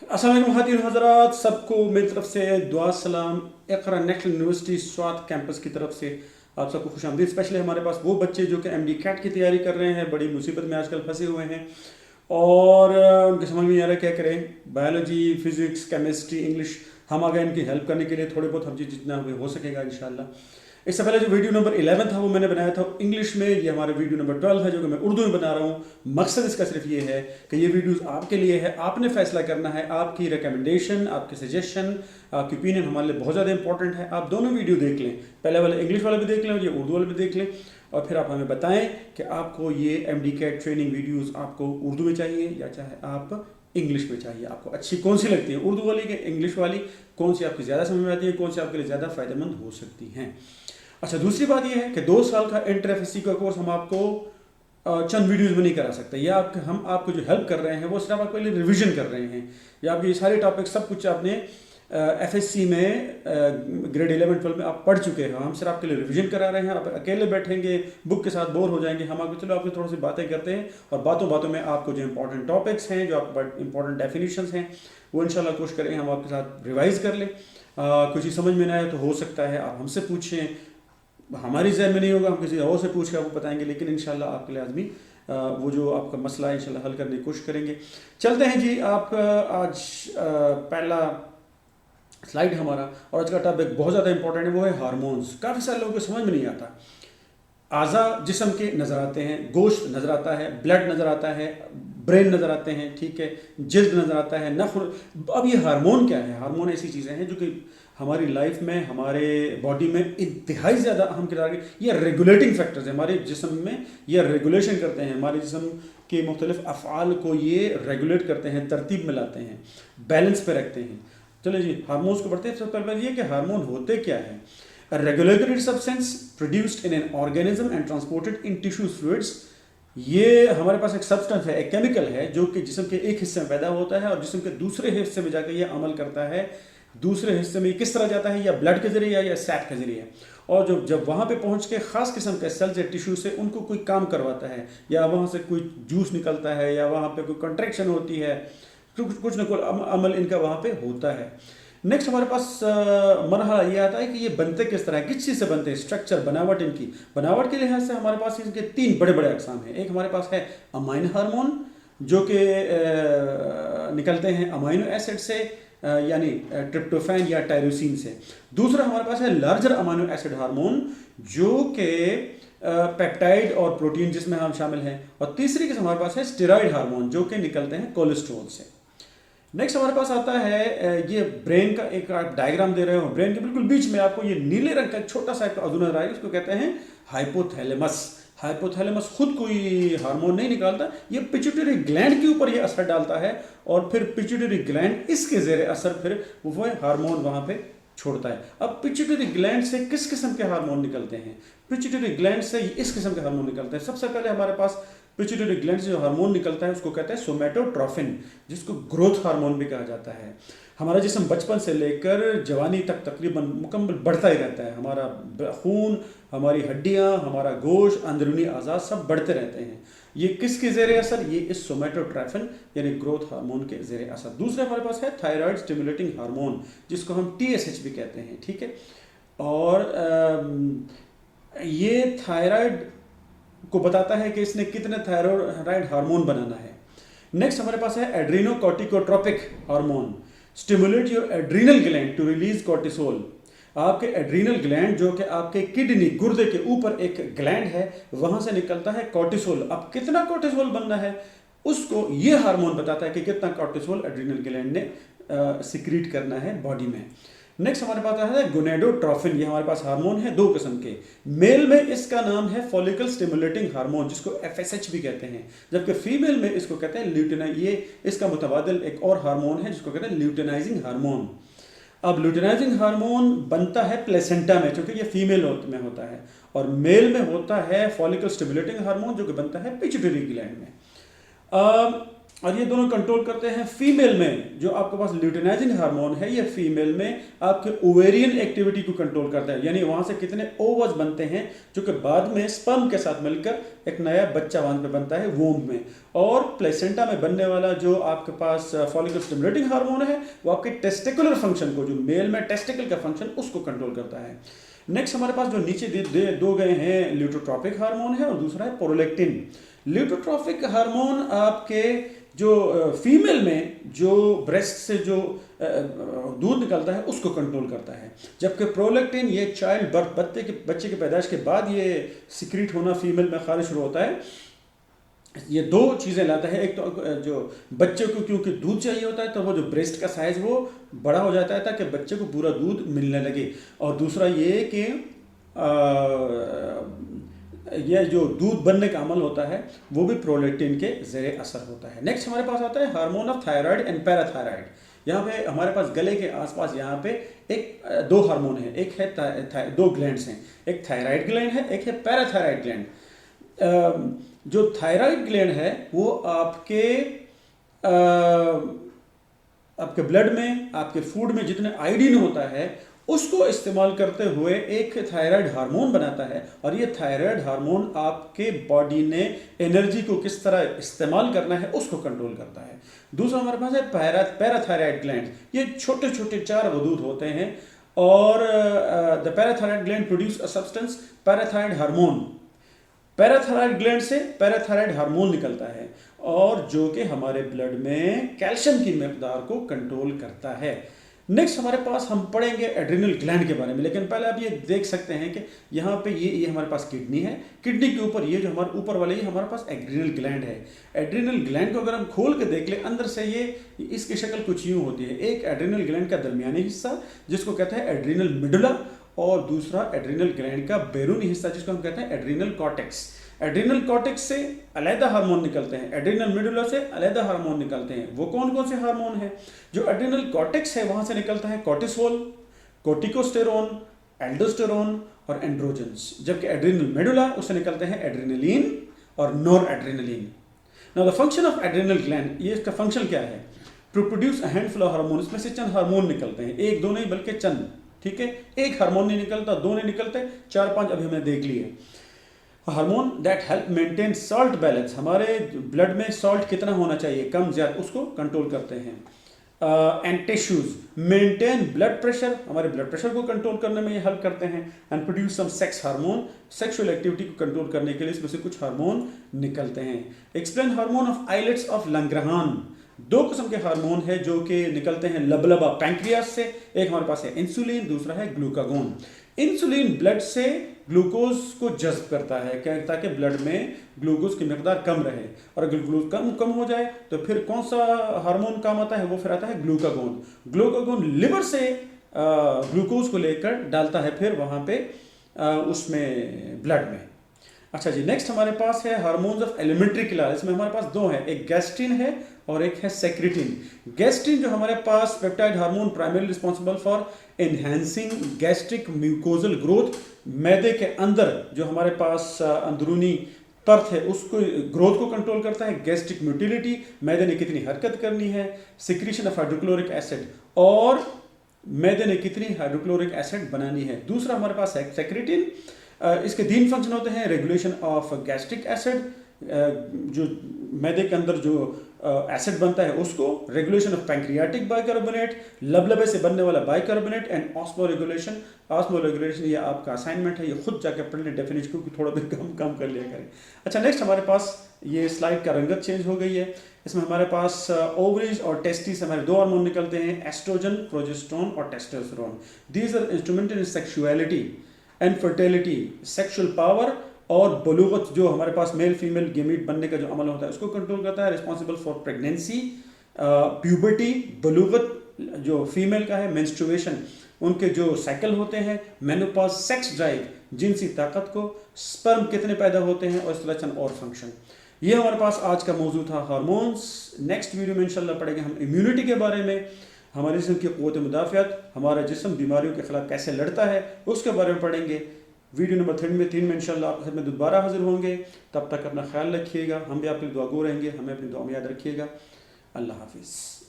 अस्सलाम वालेकुम ख़वातीन हज़रात, सबको मेरी तरफ से दुआ सलाम। Iqra national university Swat campus की तरफ से आप सबको खुशामदीद। स्पेशली हमारे पास वो बच्चे जो कि एमडी कैट की तैयारी कर रहे हैं, बड़ी मुसीबत में आजकल फंसे हुए हैं और उनके समझ में नहीं आ रहा क्या करें। बायोलॉजी, फिज़िक्स, केमिस्ट्री, इंग्लिश, हम आ गए इनकी हेल्प करने के लिए। थोड़े बहुत हम जितना हमें हो सकेगा इंशाल्लाह। इससे पहले जो वीडियो नंबर 11 था वो मैंने बनाया था इंग्लिश में। ये हमारा वीडियो नंबर 12 है जो कि मैं उर्दू में बना रहा हूँ। मकसद इसका सिर्फ ये है कि ये वीडियोस आपके लिए है, आपने फैसला करना है। आपकी रिकमेंडेशन, आपके सजेशन, आपकी ओपिनियन हमारे लिए बहुत ज़्यादा इंपॉर्टेंट है। आप दोनों वीडियो देख लें, पहले वाला इंग्लिश वाला भी देख लें और ये उर्दू वाला भी देख लें, और फिर आप हमें बताएं कि आपको ये एमडी कैट ट्रेनिंग वीडियोज़ आपको उर्दू में चाहिए या चाहे आप इंग्लिश में चाहिए। आपको अच्छी कौन सी लगती है, उर्दू वाली कि इंग्लिश वाली? कौन सी आपकी ज़्यादा समझ में आती है, कौन सी आपके लिए ज़्यादा फ़ायदेमंद हो सकती हैं? अच्छा, दूसरी बात यह है कि 2 साल का इंटर एफएससी का कोर्स हम आपको चंद वीडियोस में नहीं करा सकते। या हम आपको जो हेल्प कर रहे हैं वो सिर्फ आपके लिए रिवीजन कर रहे हैं, या आप ये सारे टॉपिक सब कुछ आपने एफएससी में ग्रेड 11 12 में आप पढ़ चुके हैं। हम सिर्फ आपके लिए रिवीजन करा रहे हैं। आप अकेले बैठेंगे बुक के साथ बोर हो जाएंगे। हम आपको चलो आपसे थोड़ी सी बातें करते हैं और बातों बातों में आपको जो इंपॉर्टेंट टॉपिक्स हैं, जो आपके इंपॉर्टेंट डेफिनेशंस हैं, वो इंशाल्लाह कोशिश करें हम आपके साथ रिवाइज कर लें। कुछ ही समझ में ना आए तो हो सकता है आप हमसे पूछें, हमारी जहन में नहीं होगा, हम किसी और से पूछ के आपको बताएंगे, लेकिन इंशाल्लाह आपके लिए आदमी वो जो आपका मसला है इंशाल्लाह हल करने की कोशिश करेंगे। चलते हैं जी। आप आज पहला स्लाइड हमारा, और आज का टॉपिक बहुत ज़्यादा इंपॉर्टेंट है, वो है हार्मोन्स। काफ़ी सारे लोगों को समझ में नहीं आता। आज़ा जिस्म के नज़र आते हैं, गोश्त नज़र आता है, ब्लड नज़र आता है, ब्रेन नज़र आते हैं, ठीक है, जिल्द नज़र आता है, नफ़्र। अब ये हार्मोन क्या है? हार्मोन ऐसी चीज़ें हैं जो कि हमारी लाइफ में, हमारे बॉडी में इंतहाई ज़्यादा अहम किरदार के, ये रेगुलेटिंग फैक्टर्स हैं हमारे जिस्म में। ये रेगुलेशन करते हैं हमारे जिस्म के मुख्तलिफ अफ़आल को, ये रेगुलेट करते हैं, तरतीब में लाते हैं, बैलेंस पे रखते हैं। चलो जी, हार्मोन्स को बढ़ते हैं। सबसे पहले ये कि हार्मोन होते क्या है। A regulatory substance produced in an organism and transported in tissue fluids। ये हमारे पास एक सब्सटेंस है, एक केमिकल है जो कि जिस्म के एक हिस्से में पैदा होता है और जिस्म के दूसरे हिस्से में जाकर ये अमल करता है। दूसरे हिस्से में किस तरह जाता है? या ब्लड के जरिए या सैप के जरिए। और जब वहाँ पे पहुँच के ख़ास किस्म के सेल्स या टिश्यू से उनको कोई काम करवाता है, या वहाँ से कोई जूस निकलता है, या वहाँ पे कोई कंट्रैक्शन होती है, कुछ न कुछ अमल इनका वहाँ पे होता है। नेक्स्ट हमारे पास मरहला ये आता है कि ये बनते किस तरह है, किस चीज़ से बनते हैं, स्ट्रक्चर, बनावट। इनकी बनावट के लिहाज से हमारे पास इनके 3 बड़े बड़े अकसाम हैं। एक हमारे पास है अमाइन हार्मोन जो कि निकलते हैं अमाइनो एसिड से, यानी ट्रिप्टोफैन या टायरोसिन से। दूसरा हमारे पास है लार्जर अमाइनो एसिड हार्मोन जो कि पेप्टाइड और प्रोटीन जिसमें हम शामिल हैं। और तीसरी किस्म हमारे पास है स्टेरॉइड हार्मोन जो कि निकलते हैं कोलेस्ट्रॉल से। नेक्स्ट हमारे पास आता है, ये ब्रेन का एक आप डायग्राम दे रहे हो। ब्रेन के बिल्कुल बीच में आपको ये नीले रंग का छोटा सा एक अज़ू नजर आएगा, उसको कहते हैं हाइपोथैलेमस। हाइपोथैलेमस खुद कोई हार्मोन नहीं निकालता, ये पिट्यूटरी ग्लैंड के ऊपर ये असर डालता है और फिर पिट्यूटरी ग्लैंड इसके ज़ेरे असर फिर वो हार्मोन वहाँ पे छोड़ता है। अब पिट्यूटरी ग्लैंड से किस किस्म के हार्मोन निकलते हैं? पिट्यूटरी ग्लैंड से इस किस्म के हार्मोन निकलते हैं। सबसे पहले हमारे पास पिट्यूटरी ग्लैंड से जो हार्मोन निकलता है उसको कहते हैं सोमैटोट्रोफिन, जिसको ग्रोथ हार्मोन भी कहा जाता है। हमारा जिस्म बचपन से लेकर जवानी तक तकरीबन मुकम्मल बढ़ता ही रहता है। हमारा खून, हमारी हड्डियां, हमारा गोश्त, अंदरूनी अज़ा सब बढ़ते रहते हैं। ये किसके ज़ेरे असर? ये इस सोमैटोट्रोफिन यानी ग्रोथ हार्मोन के ज़ेरे असर। दूसरा हमारे पास है थायराइड स्टिमुलेटिंग हार्मोन जिसको हम TSH भी कहते हैं, ठीक है। और ये थायराइड को बताता है कि इसने कितने थायराइड हार्मोन बनाना है। नेक्स्ट हमारे पास है adrenocorticotropic hormone, stimulate your adrenal gland to release cortisol. आपके एड्रीनल ग्लैंड जो कि आपके किडनी, गुर्दे के ऊपर एक ग्लैंड है, वहां से निकलता है कॉर्टिसोल। अब कितना कॉर्टिसोल बनना है उसको ये हार्मोन बताता है कि कितना कॉर्टिसोल एड्रीनल ग्लैंड ने सिक्रीट करना है बॉडी में। नेक्स्ट हमारे पास है गोनेडोट्रोफिन। ये हमारे पास हार्मोन है 2 किस्म के। मेल में इसका नाम है फॉलिकल स्टिमुलेटिंग हार्मोन जिसको FSH भी कहते हैं, जबकि फीमेल में इसको कहते हैं ल्यूटेनाइज। ये इसका मुतबादिल एक और हार्मोन है जिसको कहते हैं ल्यूटेनाइजिंग हार्मोन। अब ल्यूटेनाइजिंग हार्मोन बनता है प्लेसेंटा में, क्योंकि ये फीमेल में होता है, और मेल में होता है फॉलिकल स्टिमुलेटिंग हार्मोन जो कि बनता है पिट्यूटरी ग्लैंड में। और ये दोनों कंट्रोल करते हैं फीमेल में। जो आपके पास ल्यूटिनाइजिंग हार्मोन है ये फीमेल में आपके ओवेरियन एक्टिविटी को कंट्रोल करता है, यानी वहां से कितने ओवस बनते हैं जो कि बाद में स्पर्म के साथ मिलकर एक नया बच्चा वहां पे बनता है वोम में। और प्लेसेंटा में बनने वाला जो आपके पास फॉलिकल स्टिमुलेटिंग हार्मोन है वो आपके टेस्टिकुलर फंक्शन को, जो मेल में टेस्टिकल का फंक्शन, उसको कंट्रोल करता है। नेक्स्ट हमारे पास जो नीचे दो गए हैं, ल्यूटोट्रॉपिक हार्मोन है और दूसरा है प्रोलेक्टिन। ल्यूटोट्रॉपिक हार्मोन आपके जो फीमेल में जो ब्रेस्ट से जो दूध निकलता है उसको कंट्रोल करता है, जबकि प्रोलेक्टिन ये चाइल्ड बर्थ, बच्चे के पैदाइश के बाद ये सिक्रीट होना फीमेल में खारिज शुरू होता है। ये दो चीज़ें लाता है, एक तो जो बच्चे को क्योंकि दूध चाहिए होता है तो वो जो ब्रेस्ट का साइज वो बड़ा हो जाता है ताकि बच्चे को पूरा दूध मिलने लगे, और दूसरा ये कि यह जो दूध बनने का अमल होता है वो भी प्रोलेक्टिन के ज़रिए असर होता है। नेक्स्ट हमारे पास आता है hormone of thyroid and parathyroid. यहाँ पे हमारे पास गले के आसपास यहाँ पे दो हार्मोन है, एक है दो ग्लैंड्स हैं, एक थायराइड ग्लैंड है, एक है पैराथायराइड ग्लैंड। जो थायराइड ग्लैंड है वो आपके ब्लड में, आपके फूड में जितने आयोडीन होता है उसको इस्तेमाल करते हुए एक थायराइड हार्मोन बनाता है, और ये थायराइड हार्मोन आपके बॉडी ने एनर्जी को किस तरह इस्तेमाल करना है उसको कंट्रोल करता है। दूसरा हमारे पास है पैराथायराइड ग्लैंड। ये छोटे छोटे 4 वदूद होते हैं, और the parathyroid gland produce a substance parathyroid hormone. Parathyroid gland से पैराथायराइड हार्मोन निकलता है और जो कि हमारे ब्लड में कैल्शियम की मकदार को कंट्रोल करता है। नेक्स्ट हमारे पास हम पढ़ेंगे एड्रिनल ग्लैंड के बारे में, लेकिन पहले आप ये देख सकते हैं कि यहाँ पे ये हमारे पास किडनी है, किडनी के ऊपर ये जो हमारे ऊपर वाले ये हमारे पास एड्रिनल ग्लैंड है। एड्रिनल ग्लैंड को अगर हम खोल के देख ले अंदर से ये इसकी शक्ल कुछ यूँ होती है। एक एड्रिनल ग्लैंड का दरमियानी हिस्सा जिसको कहते हैं एड्रिनल मिडुला, और दूसरा एड्रिनल ग्लैंड का बैरूनी हिस्सा जिसको हम कहते हैं एड्रिनल कॉर्टेक्स। एड्रिनल कॉर्टेक्स से अलग हार्मोन निकलते हैं, एड्रिनल मिडुला से अलग हार्मोन निकलते हैं। वो कौन कौन से हार्मोन हैं? जो एड्रिनल कॉर्टेक्स है वहां से निकलता है कॉर्टिसोल, कोर्टिकोस्टेरोन, एल्डोस्टेरोन और एंड्रोजन्स, जबकि एड्रिनल मेडुला उससे निकलते हैं एड्रिनलिन और noradrenaline. Now the function of adrenal gland, ये इसका फंक्शन क्या है? To produce a handful of hormone. इसमें से चंद हार्मोन निकलते हैं, एक दो नहीं बल्कि चंद, ठीक है। एक हार्मोन नहीं निकलता, दो नहीं निकलते, 4-5 अभी हमने देख लिए। Hormone that help maintain salt balance, हमारे ब्लड में सॉल्ट कितना होना चाहिए, कम ज्यादा, उसको कंट्रोल करते हैं। And tissues maintain blood pressure, हमारे ब्लड प्रेशर को कंट्रोल करने में ये हेल्प करते हैं। And produce some sex hormone, sexual activity को कंट्रोल करने के लिए इसमें से कुछ हार्मोन निकलते हैं। Explain hormone of islets of Langerhans. 2 किस्म के हार्मोन है जो कि निकलते हैं लबलबा पैंक्रियास से। एक हमारे पास है इंसुलिन, दूसरा है ग्लूकागोन। इंसुलिन ब्लड से ग्लूकोज को जज्ब करता है ताकि ब्लड में ग्लूकोज की मकदार कम रहे, और अगर ग्लूकोज कम हो जाए तो फिर कौन सा हार्मोन काम आता है? वो फिर आता है ग्लूकागोन। ग्लूकागोन लिवर से ग्लूकोज को लेकर डालता है फिर वहाँ पे उसमें ब्लड में। अच्छा जी, नेक्स्ट हमारे पास है हार्मोन्स ऑफ एलिमेंट्री क्लास। इसमें हमारे पास 2 हैं, एक गैस्ट्रिन है और एक है सेक्रेटिन। गैस्ट्रिन जो हमारे पास peptide hormone primary responsible for enhancing gastric mucosal growth, मैदे के अंदर जो हमारे पास अंदरूनी पर्थ है उसको ग्रोथ को कंट्रोल करता है। गैस्ट्रिक मोटिलिटी, मैदे ने कितनी हरकत करनी है। सिक्रीशन ऑफ हाइड्रोक्लोरिक एसिड, और मैदे ने कितनी हाइड्रोक्लोरिक एसिड बनानी है। दूसरा हमारे पास है सेक्रेटिन, इसके 3 फंक्शन होते हैं। रेगुलेशन ऑफ गैस्ट्रिक एसिड, जो मैदे के अंदर जो एसिड बनता है उसको, रेगुलेशन ऑफ पैंक्रियाटिक बाइकार्बोनेट, लबलबे से बनने वाला bicarbonate, and osmo regulation. Osmo regulation ये आपका असाइनमेंट है, ये खुद जाकर पढ़ लें डेफिनेशन को, थोड़ा भी कम कर लिया करें। अच्छा, नेक्स्ट हमारे पास ये स्लाइड का रंगत चेंज हो गई है। इसमें हमारे पास ओवरीज और टेस्टिस हमारे 2 हार्मोन निकलते हैं, एस्ट्रोजन, प्रोजेस्टेरोन और testosterone. These are instrument in sexuality and fertility, sexual power और बलूगत, जो हमारे पास मेल फीमेल गेमीट बनने का जो अमल होता है उसको कंट्रोल करता है। रिस्पॉन्सिबल फॉर प्रेगनेंसी, प्यूबर्टी, बलूगत जो फीमेल का है, मेंस्ट्रुएशन, उनके जो साइकिल होते हैं, मेनोपॉज, सेक्स ड्राइव, जिनसी ताकत को, स्पर्म कितने पैदा होते हैं, और इस तरह चंद और फंक्शन। ये हमारे पास आज का मौजूद था हार्मोन्स। नेक्स्ट वीडियो में इंशाल्लाह पढ़ेंगे हम इम्यूनिटी के बारे में, हमारे जिस्म की क़ुव्वत मुदाफ़ियत, हमारा जिस्म बीमारियों के खिलाफ कैसे लड़ता है उसके बारे में पढ़ेंगे। वीडियो नंबर 3 में इंशाल्लाह आपके साथ में दोबारा हाजिर होंगे। तब तक अपना ख्याल रखिएगा, हम भी आपके लिए दुआगो रहेंगे, हमें अपनी दुआ में याद रखिएगा। अल्लाह हाफिज़।